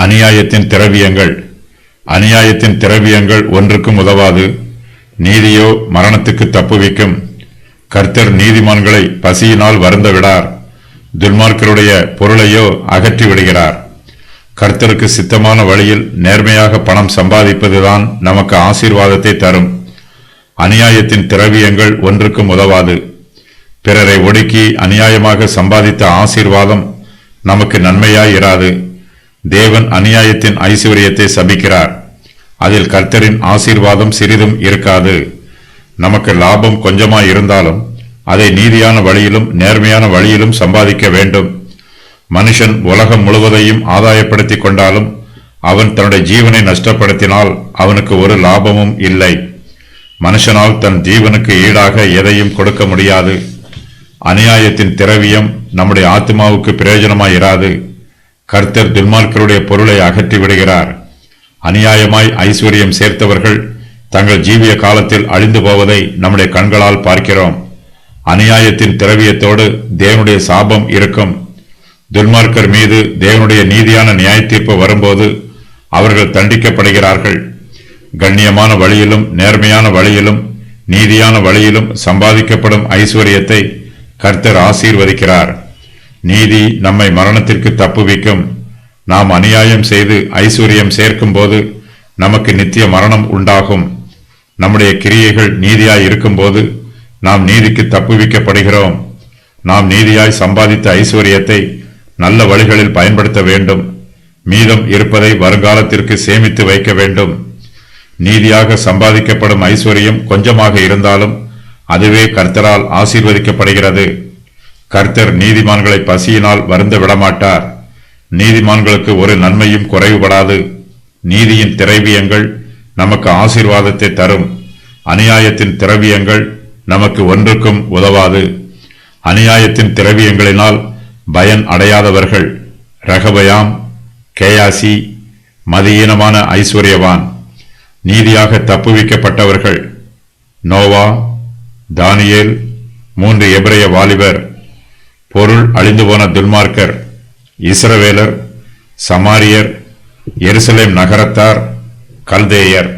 அநியாயத்தின் திரவியங்கள். அநியாயத்தின் திரவியங்கள் ஒன்றுக்கும் உதவாது, நீதியோ மரணத்துக்கு தப்புவிக்கும். கர்த்தர் நீதிமான்களை பசியினால் வருந்த விடார், துன்மார்க்கருடைய பொருளையோ அகற்றி விடுகிறார். கர்த்தருக்கு சித்தமான வழியில் நேர்மையாக பணம் சம்பாதிப்பதுதான் நமக்கு ஆசீர்வாதத்தை தரும். அநியாயத்தின் திரவியங்கள் ஒன்றுக்கும் உதவாது. பிறரை ஒடுக்கி அநியாயமாக சம்பாதித்த ஆசீர்வாதம் நமக்கு நன்மையாய் இராது. தேவன் அநியாயத்தின் ஐஸ்வர்யத்தை சபிக்கிறார், அதில் கர்த்தரின் ஆசீர்வாதம் சிறிதும் இருக்காது. நமக்கு லாபம் கொஞ்சமாய் இருந்தாலும் அதை நீதியான வழியிலும் நேர்மையான வழியிலும் சம்பாதிக்க வேண்டும். மனுஷன் உலகம் முழுவதையும் ஆதாயப்படுத்தி கொண்டாலும் அவன் தன்னுடைய ஜீவனை நஷ்டப்படுத்தினால் அவனுக்கு ஒரு லாபமும் இல்லை. மனுஷனால் தன் ஜீவனுக்கு ஈடாக எதையும் கொடுக்க முடியாது. அநியாயத்தின் திரவியம் நம்முடைய ஆத்மாவுக்கு பிரயோஜனமாயிராது. கர்த்தர் துன்மார்க்கருடைய பொருளை அகற்றி விடுகிறார். அநியாயமாய் ஐஸ்வர்யம் சேர்த்தவர்கள் தங்கள் ஜீவிய காலத்தில் அழிந்து போவதை நம்முடைய கண்களால் பார்க்கிறோம். அநியாயத்தின் திரவியத்தோடு தேவனுடைய சாபம் இருக்கும். துன்மார்க்கர் மீது தேவனுடைய நீதியான நியாய தீர்ப்பு வரும்போது அவர்கள் தண்டிக்கப்படுகிறார்கள். கண்ணியமான வழியிலும் நேர்மையான வழியிலும் நீதியான வழியிலும் சம்பாதிக்கப்படும் ஐஸ்வர்யத்தை கர்த்தர் ஆசீர்வதிக்கிறார். நீதி நம்மை மரணத்திற்கு தப்புவிக்கும். நாம் அநியாயம் செய்து ஐஸ்வர்யம் சேர்க்கும் போது நமக்கு நித்திய மரணம் உண்டாகும். நம்முடைய கிரியைகள் நீதியாய் இருக்கும்போது நாம் நீதிக்கு தப்புவிக்கப்படுகிறோம். நாம் நீதியாய் சம்பாதித்த ஐஸ்வர்யத்தை நல்ல வழிகளில் பயன்படுத்த வேண்டும். மீதம் இருப்பதை வருங்காலத்திற்கு சேமித்து வைக்க வேண்டும். நீதியாக சம்பாதிக்கப்படும் ஐஸ்வர்யம் கொஞ்சமாக இருந்தாலும் அதுவே கர்த்தரால் ஆசீர்வதிக்கப்படுகிறது. கர்த்தர் நீதிமான்களை பசியினால் வருந்த விடமாட்டார். நீதிமான்களுக்கு ஒரு நன்மையும் குறைவுபடாது. நீதியின் திரவியங்கள் நமக்கு ஆசீர்வாதத்தை தரும். அநியாயத்தின் திரவியங்கள் நமக்கு ஒன்றுக்கும் உதவாது. அநியாயத்தின் திரவியங்களினால் பயன் அடையாதவர்கள் ரகபயாம், கேயாசி, மதியீனமான ஐஸ்வர்யவான். நீதியாக தப்புவிக்கப்பட்டவர்கள் நோவா, தானியேல், 3 எபிரெய வாலிபர். பொருள் அழிந்து போன துன்மார்க்கர் இஸ்ரவேலர், சமாரியர், எருசலேம் நகரத்தார், கல்தேயர்.